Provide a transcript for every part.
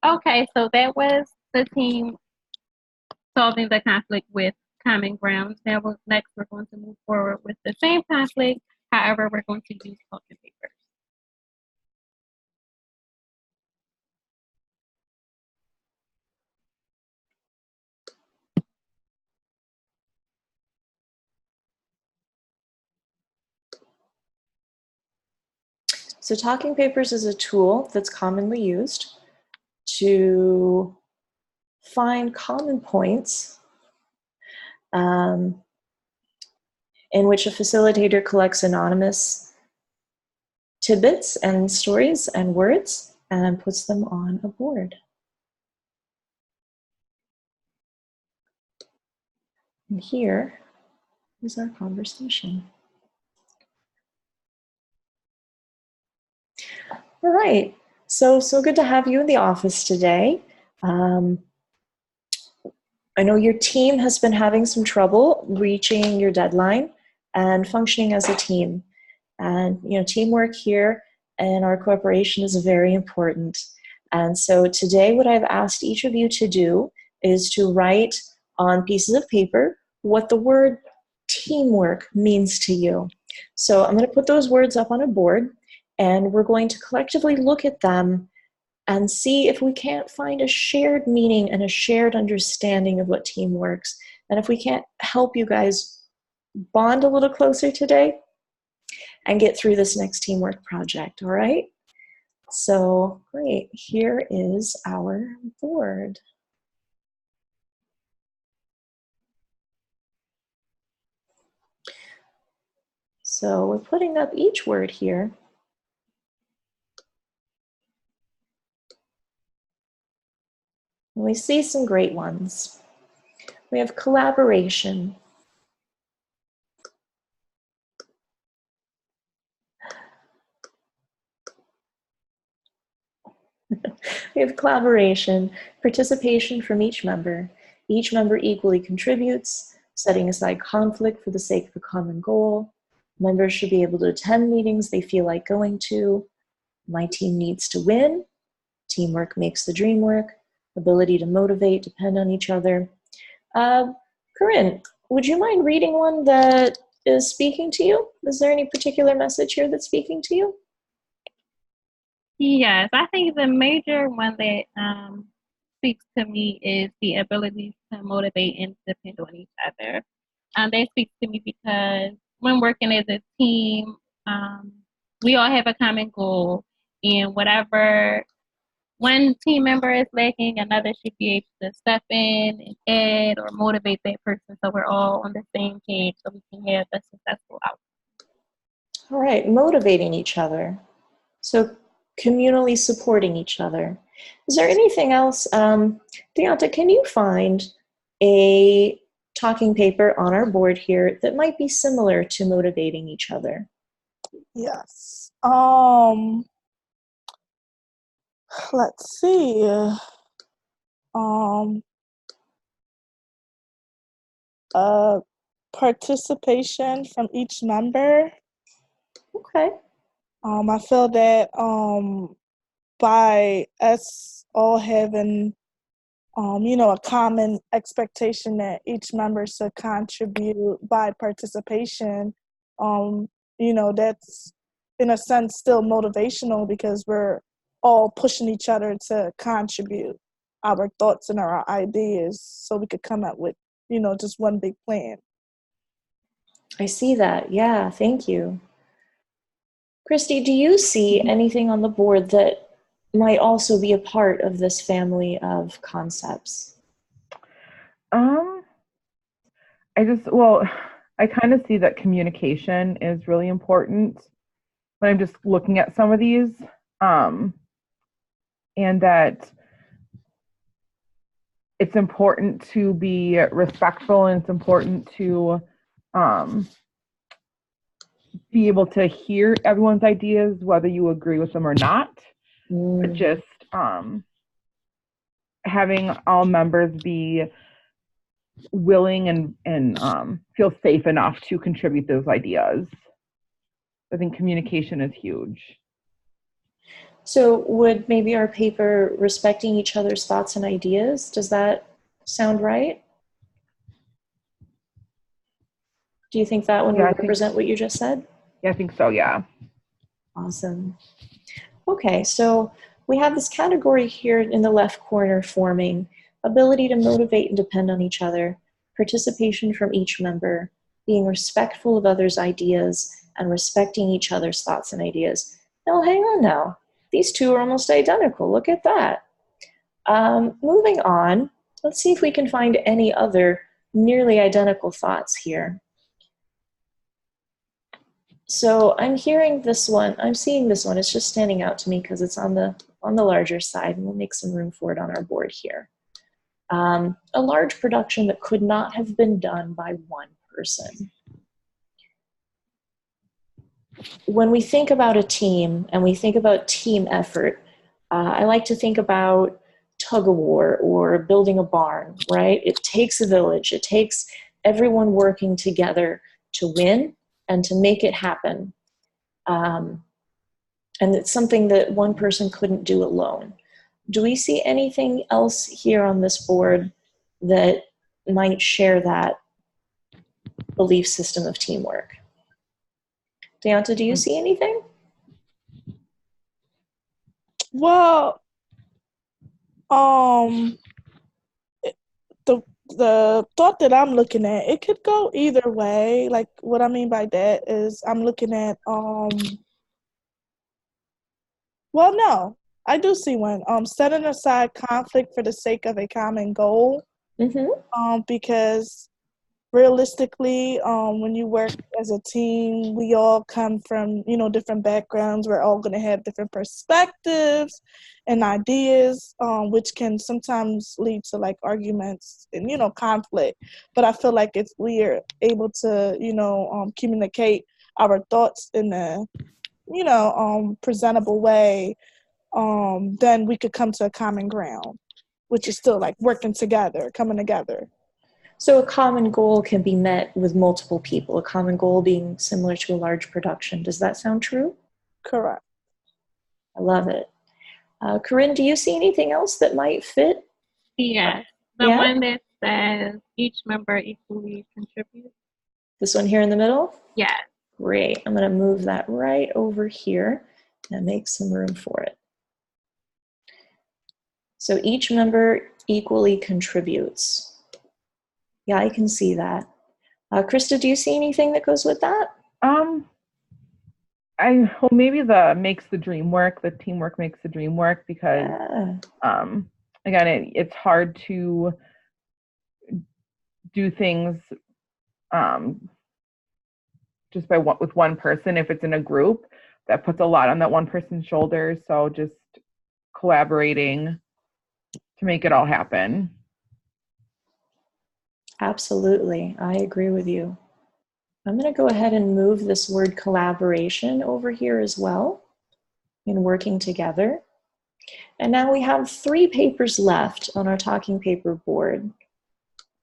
Okay, so that was the team solving the conflict with common ground. Now, next, we're going to move forward with the same conflict. However, we're going to use talking papers. So talking papers is a tool that's commonly used to find common points in which a facilitator collects anonymous tidbits and stories and words and puts them on a board. And here is our conversation. All right, so good to have you in the office today. I know your team has been having some trouble reaching your deadline and functioning as a team. And teamwork here in our corporation is very important. And so today what I've asked each of you to do is to write on pieces of paper what the word teamwork means to you. So I'm going to put those words up on a board, and we're going to collectively look at them and see if we can't find a shared meaning and a shared understanding of what teamwork's. And if we can't help you guys bond a little closer today and get through this next teamwork project, all right? So great, here is our board. So we're putting up each word here. And we see some great ones. We have collaboration. We have collaboration, participation from each member. Each member equally contributes, setting aside conflict for the sake of a common goal. Members should be able to attend meetings they feel like going to. My team needs to win. Teamwork makes the dream work. Ability to motivate, depend on each other. Corinne, would you mind reading one that is speaking to you? Is there any particular message here that's speaking to you? Yes, I think the major one that speaks to me is the ability to motivate and depend on each other. That speaks to me because when working as a team, we all have a common goal, and whatever one team member is lacking, another should be able to step in and add or motivate that person so we're all on the same page so we can have a successful outcome. All right, motivating each other. So communally supporting each other. Is there anything else? Deonta, can you find a talking paper on our board here that might be similar to motivating each other? Yes. Let's see. Participation from each member. Okay. I feel that by us all having a common expectation that each member should contribute by participation, that's in a sense still motivational because we're all pushing each other to contribute our thoughts and our ideas so we could come up with, just one big plan. I see that. Yeah, thank you. Christy, do you see anything on the board that might also be a part of this family of concepts? I kind of see that communication is really important when I'm just looking at some of these, and that it's important to be respectful, and it's important to be able to hear everyone's ideas, whether you agree with them or not. But just having all members be willing and feel safe enough to contribute those ideas. I think communication is huge. So would maybe our paper respecting each other's thoughts and ideas, does that sound right? Do you think that one Yeah, would represent what you just said? Yeah, I think so, yeah. Awesome. Okay, so we have this category here in the left corner forming ability to motivate and depend on each other, participation from each member, being respectful of others' ideas, and respecting each other's thoughts and ideas. Now, hang on now. These two are almost identical. Look at that. Moving on, let's see if we can find any other nearly identical thoughts here. So I'm hearing this one, I'm seeing this one, it's just standing out to me because it's on the larger side, and we'll make some room for it on our board here. A large production that could not have been done by one person. When we think about a team and we think about team effort, I like to think about tug of war or building a barn, right? It takes a village. It takes everyone working together to win and to make it happen. And it's something that one person couldn't do alone. Do we see anything else here on this board that might share that belief system of teamwork? Deonta, do you see anything? Well, the thought that I'm looking at, it could go either way. Like, what I mean by that is I'm looking at well, no, I do see one. Setting aside conflict for the sake of a common goal. Because realistically, when you work as a team, we all come from, different backgrounds. We're all going to have different perspectives and ideas, which can sometimes lead to like arguments and, conflict. But I feel like if we are able to, communicate our thoughts in a, presentable way, then we could come to a common ground, which is still like working together, coming together. So a common goal can be met with multiple people, a common goal being similar to a large production. Does that sound true? Correct. I love it. Corinne, do you see anything else that might fit? Yes. The one that says each member equally contributes. This one here in the middle? Yes. Great. I'm going to move that right over here and make some room for it. So each member equally contributes. Yeah, I can see that. Krista, do you see anything that goes with that? Maybe the makes the dream work, the teamwork makes the dream work, because again, it's hard to do things just with one person. If it's in a group, that puts a lot on that one person's shoulders. So just collaborating to make it all happen. Absolutely, I agree with you. I'm going to go ahead and move this word collaboration over here as well in working together. And now we have 3 papers left on our talking paper board.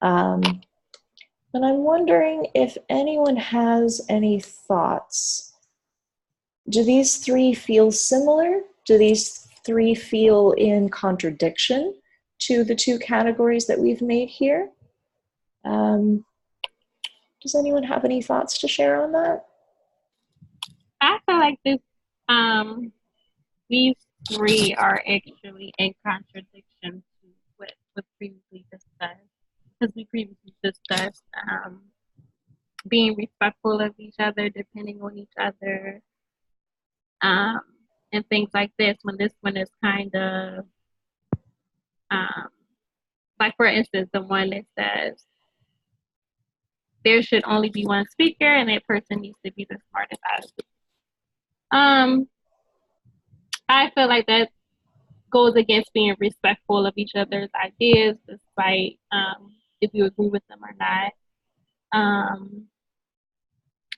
And I'm wondering if anyone has any thoughts. Do these 3 feel similar? Do these 3 feel in contradiction to the 2 categories that we've made here? Does anyone have any thoughts to share on that? I feel like these 3 are actually in contradiction to what was previously discussed. Because we previously discussed being respectful of each other, depending on each other, and things like this. When this one is kind of like, for instance, the one that says there should only be one speaker and that person needs to be the smartest out of it. I feel like that goes against being respectful of each other's ideas, despite if you agree with them or not.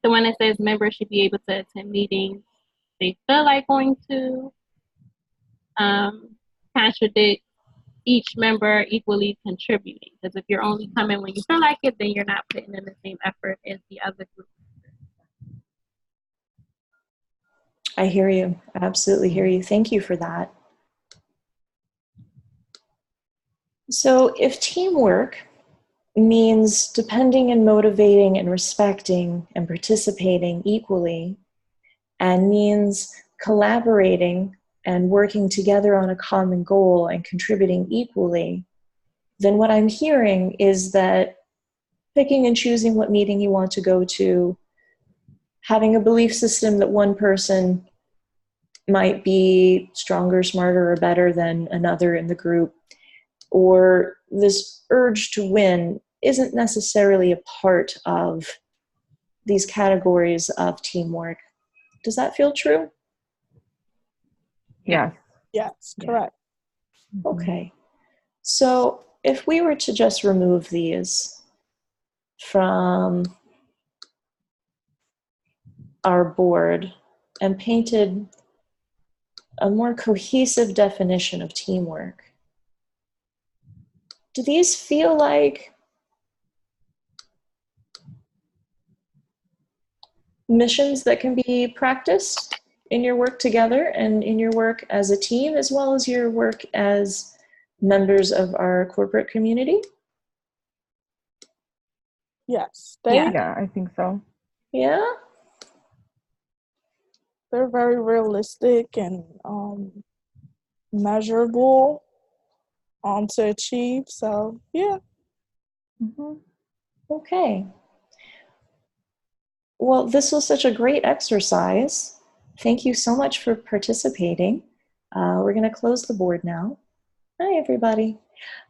The one that says members should be able to attend meetings they feel like going to, contradict each member equally contributing. Because if you're only coming when you feel like it, then you're not putting in the same effort as the other group. I hear you. I absolutely hear you. Thank you for that. So if teamwork means depending and motivating and respecting and participating equally, and means collaborating and working together on a common goal and contributing equally, then what I'm hearing is that picking and choosing what meeting you want to go to, having a belief system that one person might be stronger, smarter, or better than another in the group, or this urge to win isn't necessarily a part of these categories of teamwork. Does that feel true? Yes. Yes, correct. Okay. So if we were to just remove these from our board and painted a more cohesive definition of teamwork, do these feel like missions that can be practiced in your work together and in your work as a team, as well as your work as members of our corporate community? Yes, Yeah, I think so. Yeah? they're very realistic and measurable to achieve. So yeah. Mm-hmm. Okay. Well, this was such a great exercise. Thank you so much for participating. We're going to close the board now. Hi, everybody.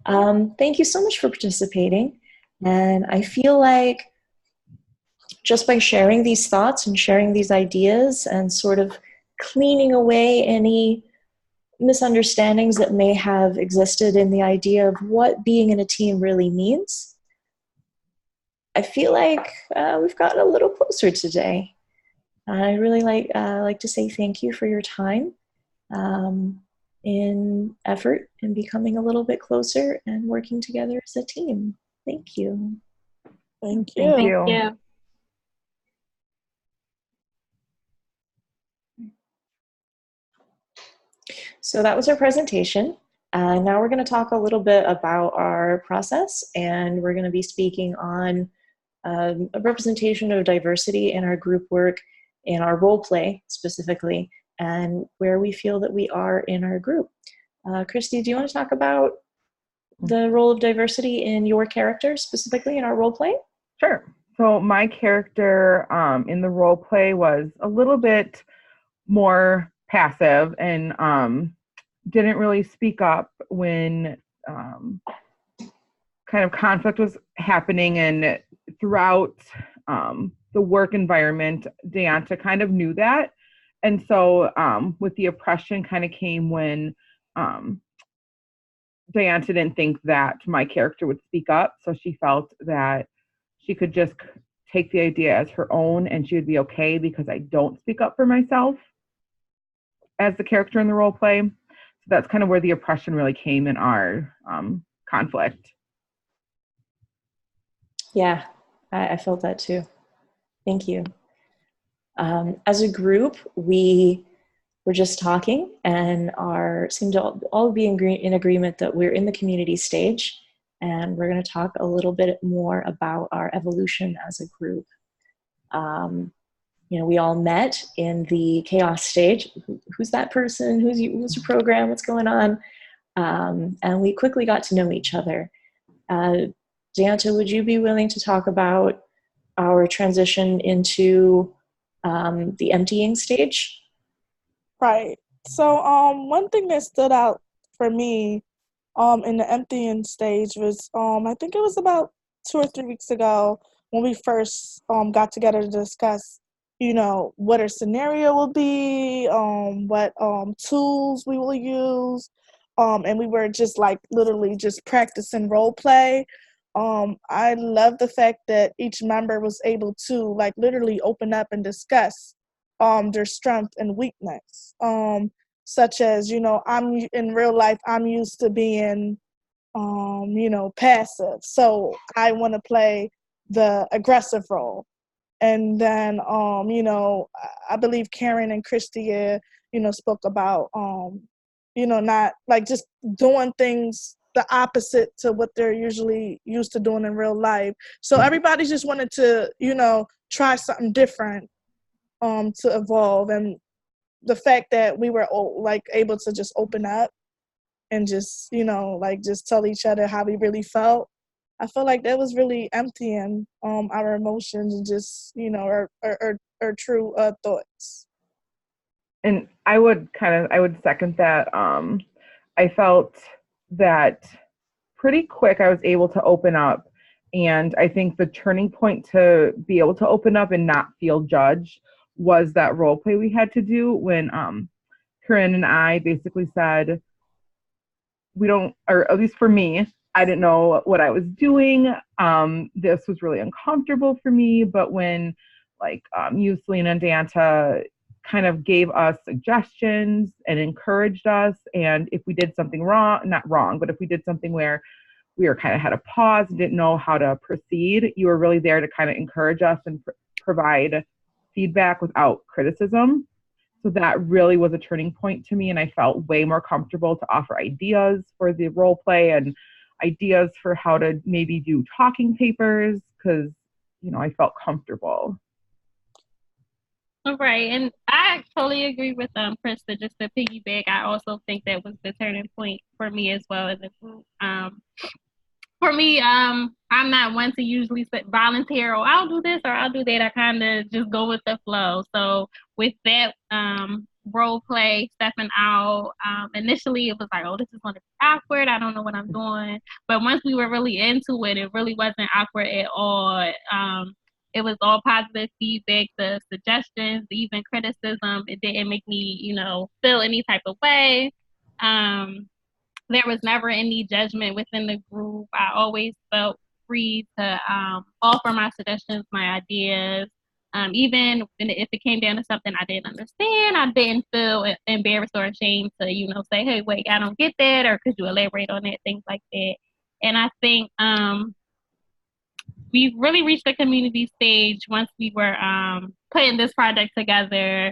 Thank you so much for participating. And I feel like just by sharing these thoughts and sharing these ideas and sort of cleaning away any misunderstandings that may have existed in the idea of what being in a team really means, I feel like we've gotten a little closer today. I really like to say thank you for your time in effort in becoming a little bit closer and working together as a team. Thank you. Thank you. Thank Thank you. you. So that was our presentation. Now we're going to talk a little bit about our process, and we're going to be speaking on a representation of diversity in our group work, in our role play specifically, and where we feel that we are in our group. Christy, do you want to talk about the role of diversity in your character, specifically in our role play? Sure. So my character in the role play was a little bit more passive and didn't really speak up when kind of conflict was happening, and throughout the work environment, Deonta kind of knew that. And so with the oppression kind of came when Deonta didn't think that my character would speak up. So she felt that she could just take the idea as her own and she would be okay because I don't speak up for myself as the character in the role play. So that's kind of where the oppression really came in our conflict. Yeah, I felt that too. Thank you. As a group, we were just talking and seem to all be in agreement that we're in the community stage, and we're going to talk a little bit more about our evolution as a group. We all met in the chaos stage. Who's that person? Who's your program? What's going on? And we quickly got to know each other. Deonta, would you be willing to talk about our transition into the emptying stage? Right. So one thing that stood out for me in the emptying stage was I think it was about 2 or 3 weeks ago when we first got together to discuss, what our scenario will be, what tools we will use, and we were just like literally just practicing role play. I love the fact that each member was able to like literally open up and discuss their strength and weakness, such as, I'm in real life, I'm used to being, passive. So I want to play the aggressive role. And then, I believe Karen and Christy, spoke about, not like just doing things the opposite to what they're usually used to doing in real life. So everybody just wanted to, try something different to evolve. And the fact that we were able to just open up and just, just tell each other how we really felt, I feel like that was really emptying our emotions and just, our true thoughts. And I would second that. I felt that pretty quick I was able to open up. And I think the turning point to be able to open up and not feel judged was that role play we had to do when Corinne and I basically said, we don't, or at least for me, I didn't know what I was doing. This was really uncomfortable for me. But when you, Selena, and Danta kind of gave us suggestions and encouraged us, and if we did something wrong, not wrong, but if we did something where we were kind of had a pause and didn't know how to proceed, you were really there to kind of encourage us and provide feedback without criticism. So that really was a turning point to me, and I felt way more comfortable to offer ideas for the role play and ideas for how to maybe do talking papers because, I felt comfortable. Right, and I totally agree with Krista. Just to piggyback, I also think that was the turning point for me as well in the group. For me, I'm not one to usually volunteer, or I'll do this or I'll do that. I kind of just go with the flow. So with that role play, stepping out, initially it was like, oh, this is going to be awkward. I don't know what I'm doing. But once we were really into it, it really wasn't awkward at all. It was all positive feedback, the suggestions, even criticism. It didn't make me, feel any type of way. There was never any judgment within the group. I always felt free to offer my suggestions, my ideas. Even if it came down to something I didn't understand, I didn't feel embarrassed or ashamed to, say, hey, wait, I don't get that, or could you elaborate on that, things like that. And I think we really reached the community stage once we were putting this project together.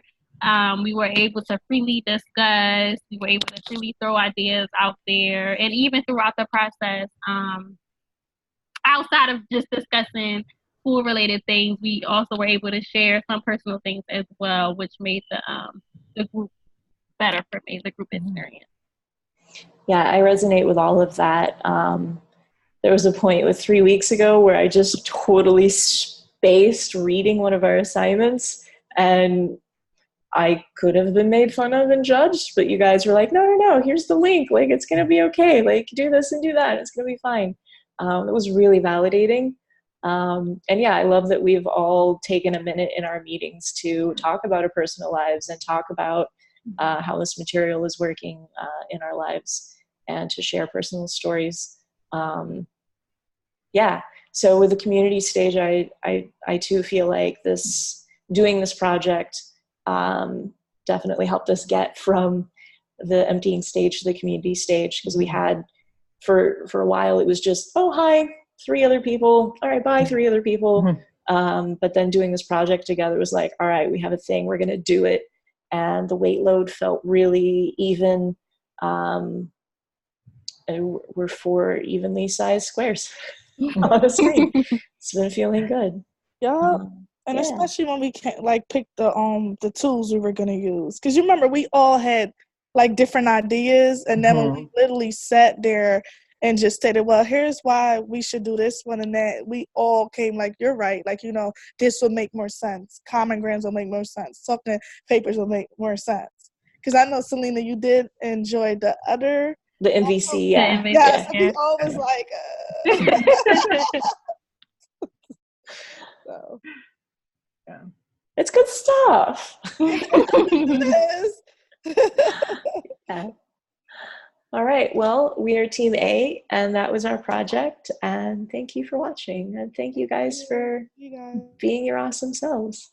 We were able to freely discuss. We were able to freely throw ideas out there. And even throughout the process, outside of just discussing school-related things, we also were able to share some personal things as well, which made the group better for me, the group experience. Yeah, I resonate with all of that. There was a point with 3 weeks ago where I just totally spaced reading one of our assignments, and I could have been made fun of and judged, but you guys were like, no, here's the link. It's going to be okay. Do this and do that. It's going to be fine. It was really validating. And yeah, I love that we've all taken a minute in our meetings to talk about our personal lives and talk about how this material is working in our lives and to share personal stories. Yeah. So with the community stage, I too feel like doing this project definitely helped us get from the emptying stage to the community stage, because we had for a while it was just, oh, hi, 3 other people, all right, bye, 3 other people. But then doing this project together was like, all right, we have a thing, we're going to do it. And the weight load felt really even. And we're 4 evenly sized squares on a screen. It's been feeling good. Yeah. And yeah. Especially when we pick the tools we were gonna use, because you remember we all had different ideas, and then when we literally sat there and just stated, well, here's why we should do this one and that, we all came you're right, this will make more sense. Common Grams will make more sense. Talking papers will make more sense. Because I know, Selena, you did enjoy the MVC, yeah. Yes, yeah. We always so. Yeah. It's good stuff. It is. Yeah. All right. Well, we are Team A, and that was our project. And thank you for watching. And thank you guys for being your awesome selves.